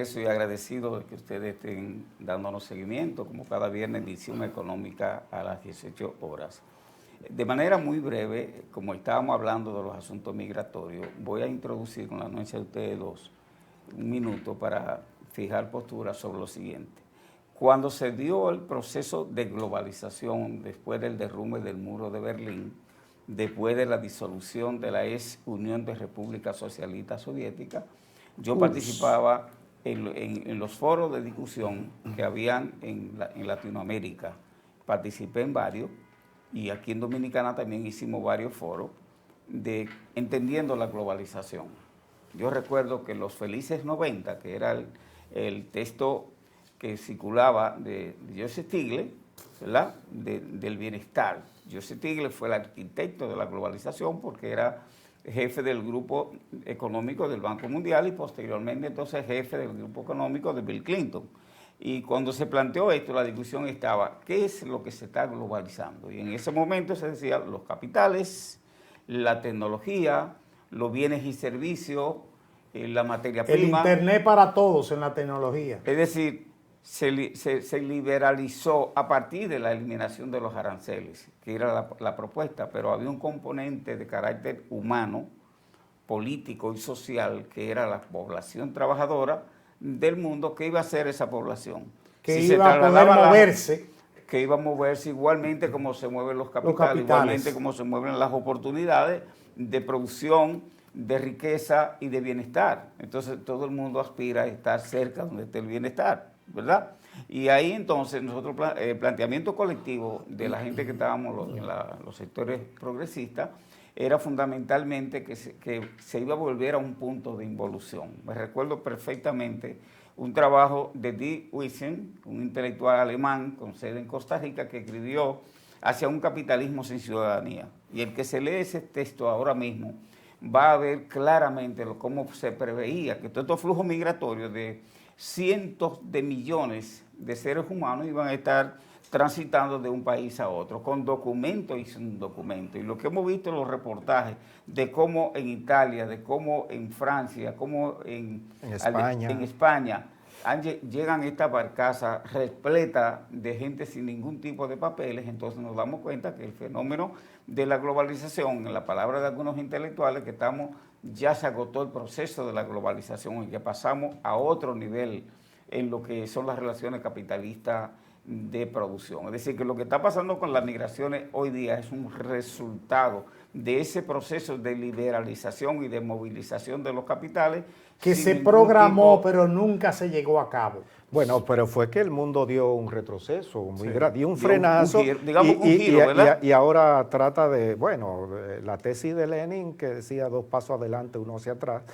Soy agradecido de que ustedes estén dándonos seguimiento, como cada viernes, Visión Económica a las 18 horas. De manera muy breve, como estábamos hablando de los asuntos migratorios, voy a introducir con la anuencia de ustedes dos un minuto para fijar postura sobre lo siguiente. Cuando se dio el proceso de globalización después del derrumbe del muro de Berlín, después de la disolución de la ex Unión de Repúblicas Socialistas Soviéticas, yo participaba en los foros de discusión que habían en Latinoamérica. Participé en varios y aquí en Dominicana también hicimos varios foros de entendiendo la globalización. Yo recuerdo que los felices 90, que era el texto que circulaba de Joseph Stiglitz, ¿verdad? Del bienestar. Joseph Stiglitz fue el arquitecto de la globalización porque era jefe del grupo económico del Banco Mundial y posteriormente entonces jefe del grupo económico de Bill Clinton. Y cuando se planteó esto, la discusión estaba, ¿qué es lo que se está globalizando? Y en ese momento se decía los capitales, la tecnología, los bienes y servicios, la materia prima. El Internet para todos en la tecnología. Es decir, se liberalizó a partir de la eliminación de los aranceles, que era la propuesta, pero había un componente de carácter humano, político y social, que era la población trabajadora del mundo. ¿Qué iba a hacer esa población? Que iba a poder moverse. Que iba a moverse igualmente como se mueven los capitales, igualmente como se mueven las oportunidades de producción, de riqueza y de bienestar. Entonces todo el mundo aspira a estar cerca donde esté el bienestar, ¿verdad? Y ahí entonces nosotros, el planteamiento colectivo de la gente que estábamos en los sectores progresistas era fundamentalmente que se iba a volver a un punto de involución. Me recuerdo perfectamente un trabajo de Die Wiesent, un intelectual alemán con sede en Costa Rica, que escribió Hacia un capitalismo sin ciudadanía. Y el que se lee ese texto ahora mismo va a ver claramente cómo se preveía que todos estos flujos migratorios de cientos de millones de seres humanos iban a estar transitando de un país a otro, con documento y sin documento. Y lo que hemos visto en los reportajes de cómo en Italia, de cómo en Francia, cómo en España llegan estas barcazas repletas de gente sin ningún tipo de papeles, entonces nos damos cuenta que el fenómeno de la globalización, en la palabra de algunos intelectuales, que ya se agotó el proceso de la globalización y que pasamos a otro nivel en lo que son las relaciones capitalistas de producción. Es decir, que lo que está pasando con las migraciones hoy día es un resultado de ese proceso de liberalización y de movilización de los capitales que se programó, pero nunca se llegó a cabo. Bueno, pero fue que el mundo dio un retroceso, dio un frenazo, digamos un giro, ¿verdad? Y ahora trata de, bueno, la tesis de Lenin que decía 2 pasos adelante, 1 hacia atrás,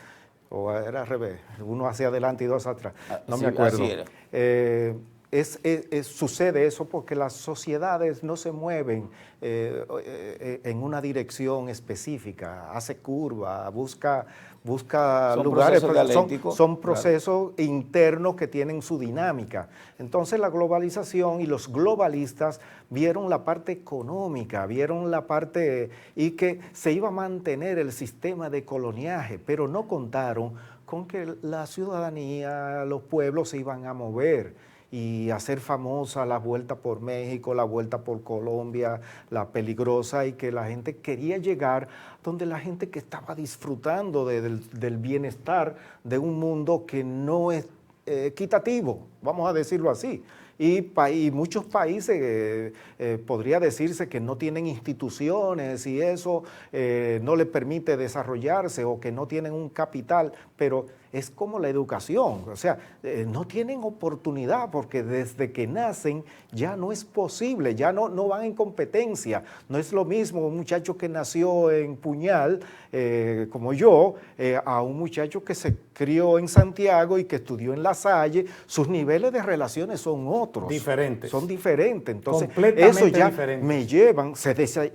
o era al revés, 1 hacia adelante y 2 atrás, no me acuerdo. Así era. Sucede eso porque las sociedades no se mueven en una dirección específica, hace curva, busca lugares, son procesos internos que tienen su dinámica. Entonces la globalización y los globalistas vieron la parte económica, vieron la parte y que se iba a mantener el sistema de coloniaje, pero no contaron con que la ciudadanía, los pueblos se iban a mover y hacer famosa la vuelta por México, la vuelta por Colombia, la peligrosa, y que la gente quería llegar donde la gente que estaba disfrutando del bienestar de un mundo que no es equitativo, vamos a decirlo así. Y muchos países podría decirse que no tienen instituciones y eso no les permite desarrollarse o que no tienen un capital, pero es como la educación, o sea, no tienen oportunidad porque desde que nacen ya no es posible, ya no van en competencia. No es lo mismo un muchacho que nació en Puñal, como yo, a un muchacho que se crió en Santiago y que estudió en La Salle. Sus niveles de relaciones son otros. Diferentes. Son diferentes. Entonces, completamente eso ya diferentes. me llevan,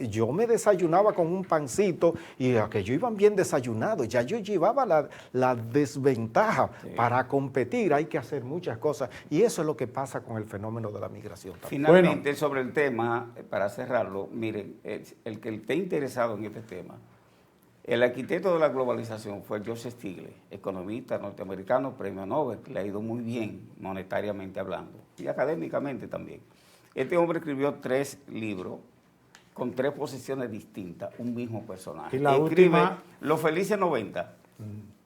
yo me desayunaba con un pancito y aquellos iban bien desayunados, ya yo llevaba la desventaja. Sí. Para competir hay que hacer muchas cosas y eso es lo que pasa con el fenómeno de la migración. Finalmente, sobre el tema, para cerrarlo, miren, el que esté interesado en este tema, El arquitecto de la globalización fue Joseph Stiglitz, economista norteamericano, premio Nobel, que le ha ido muy bien monetariamente hablando y académicamente también. Este hombre escribió 3 libros con 3 posiciones distintas, un mismo personaje. Y la escribe última... Los felices 90,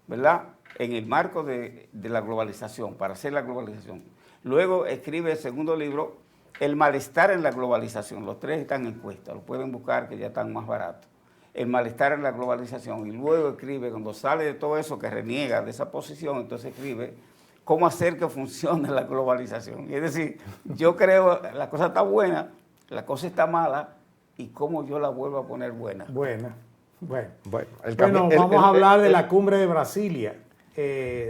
¿verdad? En el marco de la globalización, para hacer la globalización. Luego escribe el segundo libro, El malestar en la globalización. Los 3 están en encuesta, los pueden buscar que ya están más baratos. El malestar en la globalización. Y luego escribe, cuando sale de todo eso, que reniega de esa posición, entonces escribe cómo hacer que funcione la globalización. Y es decir, yo creo, la cosa está buena, la cosa está mala, y cómo yo la vuelvo a poner buena. Bueno, Bueno, vamos a hablar de la cumbre de Brasilia.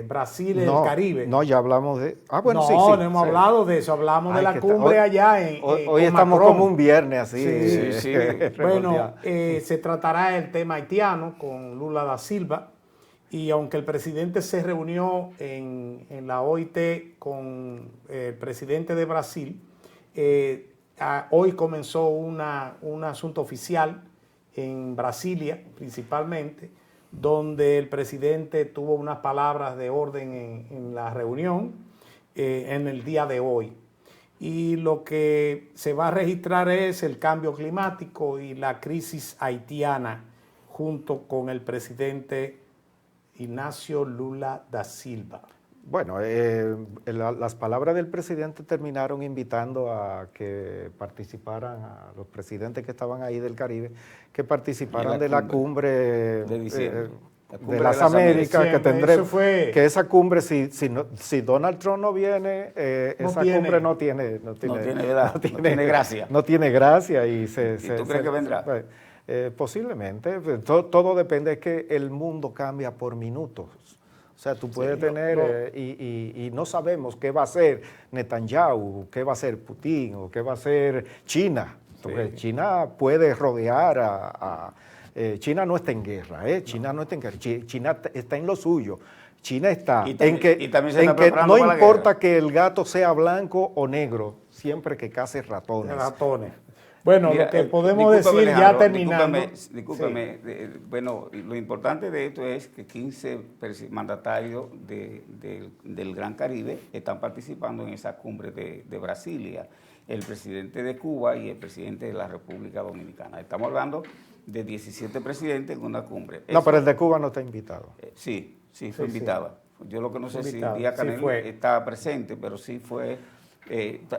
Brasil, el Caribe. No, ya hablamos de... No hemos hablado de eso, hablamos de la cumbre allá en hoy estamos Macron. Como un viernes así. Sí. Bueno, se tratará el tema haitiano con Lula da Silva, y aunque el presidente se reunió en la OIT con el presidente de Brasil, hoy comenzó un asunto oficial en Brasilia principalmente, donde el presidente tuvo unas palabras de orden en la reunión en el día de hoy. Y lo que se va a registrar es el cambio climático y la crisis haitiana, junto con el presidente Ignacio Lula da Silva. Bueno, las palabras del presidente terminaron invitando a que participaran a los presidentes que estaban ahí del Caribe, que participaran de la cumbre de diciembre. De las Américas, que tendremos, que esa cumbre, si Donald Trump no viene, cumbre no tiene gracia. No tiene gracia. ¿Y tú crees que vendrá? Posiblemente. Todo depende, es que el mundo cambia por minutos. O sea, tú puedes tener, y no sabemos qué va a hacer Netanyahu, qué va a hacer Putin, o qué va a hacer China. Porque China puede rodear China no está en guerra, China no está en guerra, China está en lo suyo. China está en que no importa que el gato sea blanco o negro, siempre que case ratones. Bueno, mira, lo que podemos decir ya terminando. Discúlpeme. Bueno, lo importante de esto es que 15 mandatarios del Gran Caribe están participando en esa cumbre de Brasilia. El presidente de Cuba y el presidente de la República Dominicana. Estamos hablando de 17 presidentes en una cumbre. No, pero el de Cuba no está invitado. Sí, fue invitado. Yo lo que no sé si Díaz Canel estaba presente, pero sí fue.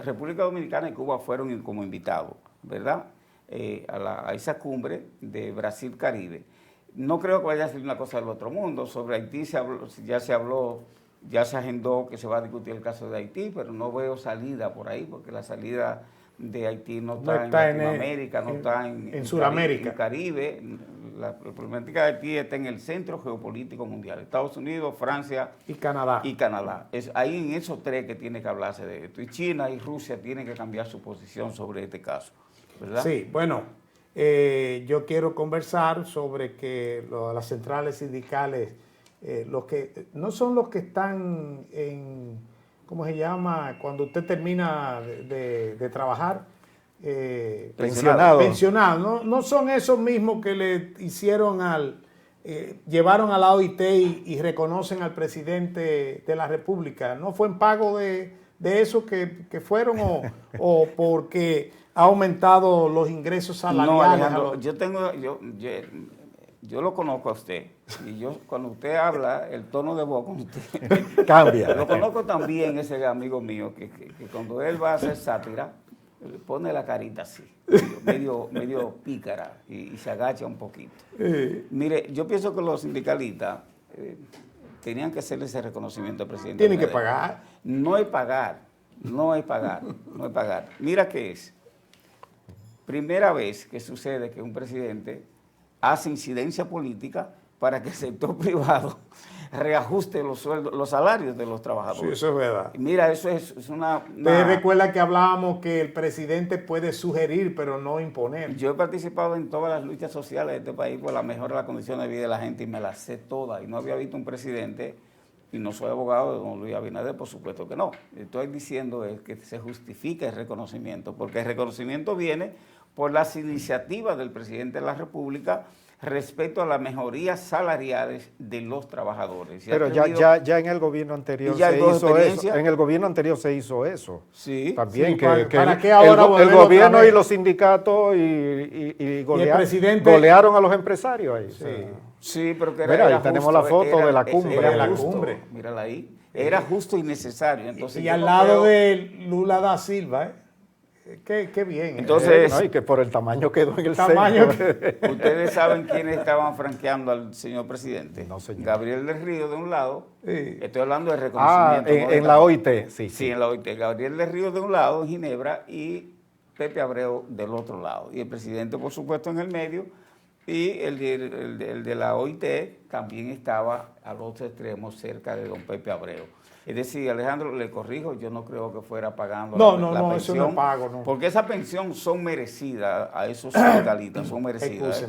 República Dominicana y Cuba fueron como invitados, ¿verdad? A esa cumbre de Brasil-Caribe. No creo que vaya a ser una cosa del otro mundo. Sobre Haití ya se habló, ya se agendó que se va a discutir el caso de Haití, pero no veo salida por ahí, porque la salida de Haití no está en Latinoamérica, no está en Sudamérica. En el Caribe. La problemática de Haití está en el centro geopolítico mundial. Estados Unidos, Francia y Canadá. Es ahí en esos 3 que tiene que hablarse de esto. Y China y Rusia tienen que cambiar su posición sobre este caso, ¿verdad? Sí, bueno, yo quiero conversar sobre que las centrales sindicales, los que no son los que están en, ¿cómo se llama? Cuando usted termina de trabajar, pensionado. No son esos mismos que le hicieron llevaron a la OIT y reconocen al presidente de la República. ¿No fue en pago de esos que fueron o porque ha aumentado los ingresos salariales? No, Alejandro, yo lo conozco a usted, y cuando usted habla, el tono de voz con usted cambia. Lo conozco también, ese amigo mío, que cuando él va a hacer sátira, pone la carita así, medio pícara, y se agacha un poquito. Mire, yo pienso que los sindicalistas tenían que hacerle ese reconocimiento al presidente. Tienen que pagar. No es pagar. Mira qué es. Primera vez que sucede que un presidente hace incidencia política para que el sector privado reajuste los sueldos, los salarios de los trabajadores. Sí, eso es verdad. Mira, eso es una... Usted recuerda que hablábamos que el presidente puede sugerir, pero no imponer. Yo he participado en todas las luchas sociales de este país por la mejora de las condiciones de vida de la gente y me las sé todas. Y no había visto un presidente, y no soy abogado de don Luis Abinader, por supuesto que no. Estoy diciendo es que se justifique el reconocimiento, porque el reconocimiento viene por las iniciativas del presidente de la República respecto a las mejorías salariales de los trabajadores. Pero ya en el gobierno anterior se hizo eso. En el gobierno anterior se hizo eso. Sí. También sí, ¿para qué ahora el gobierno y los sindicatos golearon a los empresarios ahí. Sí, sí, pero que era ahí tenemos la foto de la cumbre. Era la cumbre. Mírala ahí. Era justo y necesario. Entonces, y al lado de Lula da Silva, Qué bien. Entonces, y que por el tamaño quedó en el tamaño centro. Ustedes saben quiénes estaban franqueando al señor presidente. No, señor. Gabriel del Río de un lado. Sí. Estoy hablando de reconocimiento. En la OIT, sí. Sí, en la OIT. Gabriel del Río de un lado, en Ginebra, y Pepe Abreu del otro lado. Y el presidente, por supuesto, en el medio. Y el de la OIT también estaba al otro extremo, cerca de don Pepe Abreu. Es decir, Alejandro, le corrijo, yo no creo que fuera pagando la pensión. Eso no es pago, no. Porque esa pensión son merecidas a esos sindicalistas, son merecidas.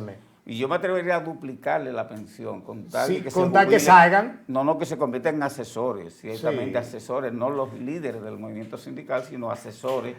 Y yo me atrevería a duplicarle la pensión, con tal que salgan. No, que se conviertan en asesores, ciertamente asesores, no los líderes del movimiento sindical, sino asesores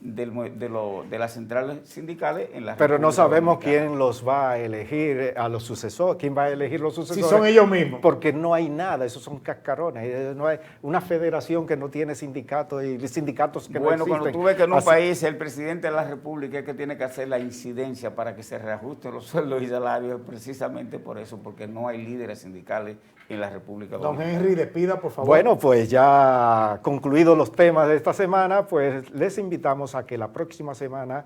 de las centrales sindicales en la Pero República no sabemos Dominicana. quién los va a elegir a los sucesores, quién va a elegir los sucesores. Si son ellos mismos. Porque no hay nada, esos son cascarones, no hay una federación que no tiene sindicatos y sindicatos que no existen. Bueno, cuando tú ves que en un país el presidente de la República es que tiene que hacer la incidencia para que se reajusten los sueldos y salarios, precisamente por eso, porque no hay líderes sindicales en la República Dominicana. Don Henry, despida, por favor. Bueno, pues ya concluidos los temas de esta semana, pues les invitamos a que la próxima semana,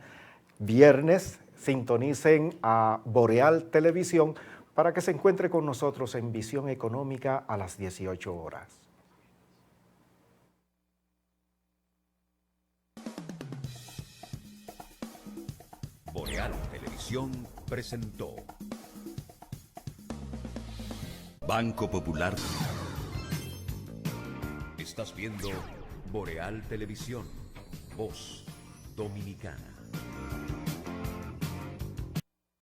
viernes, sintonicen a Boreal Televisión para que se encuentre con nosotros en Visión Económica a las 18 horas. Boreal Televisión presentó Banco Popular. Estás viendo Boreal Televisión, Voz Dominicana.